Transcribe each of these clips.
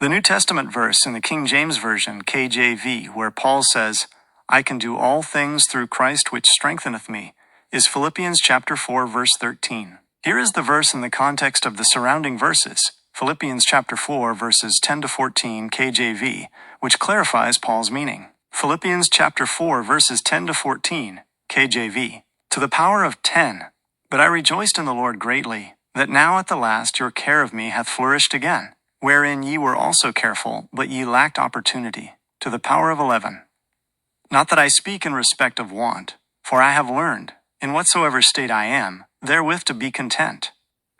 The New Testament verse in the King James Version, KJV, where Paul says, "I can do all things through Christ which strengtheneth me," is Philippians chapter 4, verse 13. Here is the verse in the context of the surrounding verses, Philippians chapter 4, verses 10 to 14, KJV, which clarifies Paul's meaning. Philippians chapter 4, verses 10 to 14, KJV. To the power of 10. But I rejoiced in the Lord greatly, that now at the last your care of me hath flourished again, wherein ye were also careful, but ye lacked opportunity. To the power of 11. Not that I speak in respect of want, for I have learned, in whatsoever state I am, therewith to be content.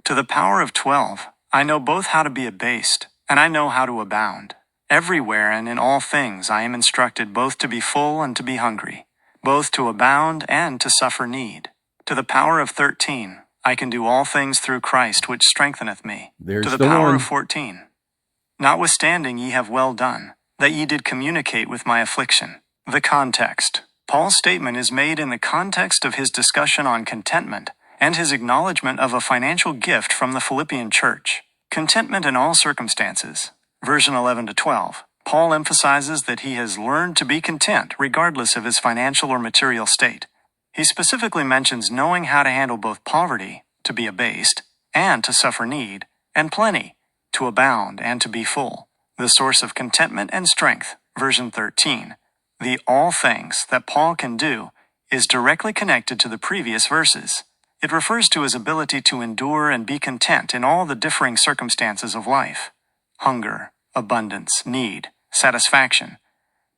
To the power of 12. I know both how to be abased, and I know how to abound. Everywhere and in all things I am instructed both to be full and to be hungry, both to abound and to suffer need. To the power of 13. I can do all things through Christ which strengtheneth me. To the power of 14. Notwithstanding ye have well done, that ye did communicate with my affliction. The context. Paul's statement is made in the context of his discussion on contentment and his acknowledgement of a financial gift from the Philippian church. Contentment in all circumstances. Version 11 to 12. Paul emphasizes that he has learned to be content regardless of his financial or material state. He specifically mentions knowing how to handle both poverty, to be abased, and to suffer need, and plenty, to abound and to be full. The source of contentment and strength. Version 13. The all things that Paul can do is directly connected to the previous verses. It refers to his ability to endure and be content in all the differing circumstances of life. Hunger, abundance, need, satisfaction.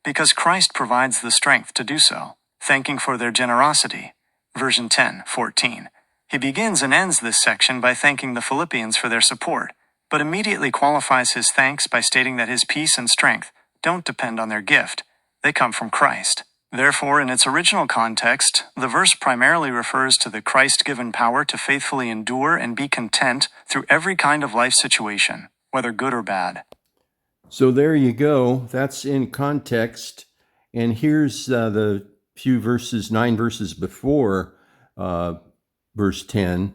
Because Christ provides the strength to do so. Thanking for their generosity. Version 10:14. He begins and ends this section by thanking the Philippians for their support, but immediately qualifies his thanks by stating that his peace and strength don't depend on their gift. They come from Christ. Therefore, in its original context, the verse primarily refers to the Christ-given power to faithfully endure and be content through every kind of life situation, whether good or bad. So there you go. That's in context. And here's the few verses, 9 verses before verse 10.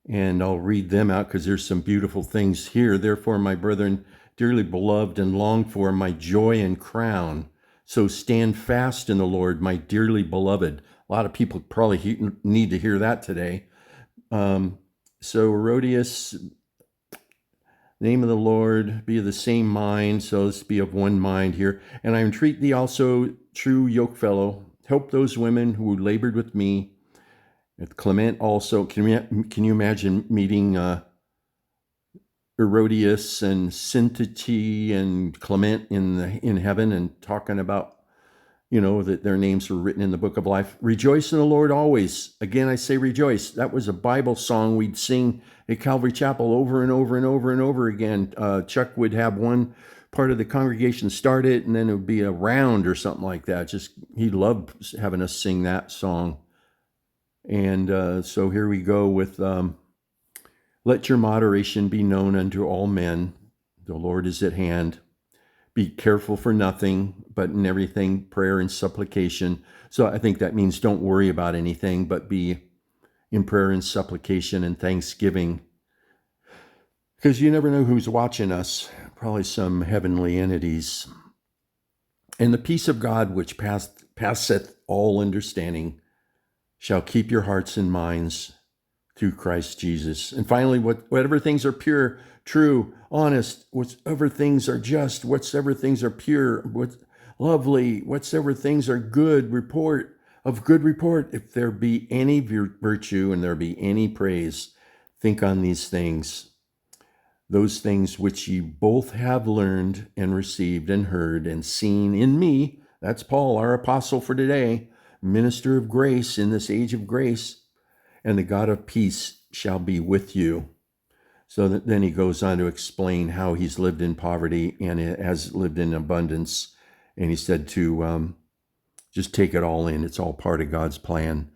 And I'll read them out because there's some beautiful things here. Therefore, my brethren, dearly beloved and longed for, my joy and crown. So stand fast in the Lord, my dearly beloved. A lot of people probably need to hear that today. So Herodias, name of the Lord, be of the same mind. So let's be of one mind here. And I entreat thee also, true yokefellow, help those women who labored with me. Clement also, can you imagine meeting Herodias and Syntyche and Clement in heaven and talking about, that their names were written in the book of life. Rejoice in the Lord always. Again, I say rejoice. That was a Bible song we'd sing at Calvary Chapel over and over and over and over again. Chuck would have one part of the congregation start it, and then it would be a round or something like that. He loved having us sing that song. And so here we go with, let your moderation be known unto all men. The Lord is at hand. Be careful for nothing, but in everything prayer and supplication. So I think that means don't worry about anything, but be in prayer and supplication and thanksgiving. Because you never know who's watching us. Probably some heavenly entities. And the peace of God, which passeth all understanding, shall keep your hearts and minds through Christ Jesus. And finally, whatever things are pure, true, honest, whatsoever things are just, whatsoever things are pure, what's lovely, whatsoever things are good report, if there be any virtue and there be any praise, think on these things. Those things which ye both have learned and received and heard and seen in me, that's Paul, our apostle for today, minister of grace in this age of grace, and the God of peace shall be with you. So then he goes on to explain how he's lived in poverty and has lived in abundance. And he said to just take it all in. It's all part of God's plan.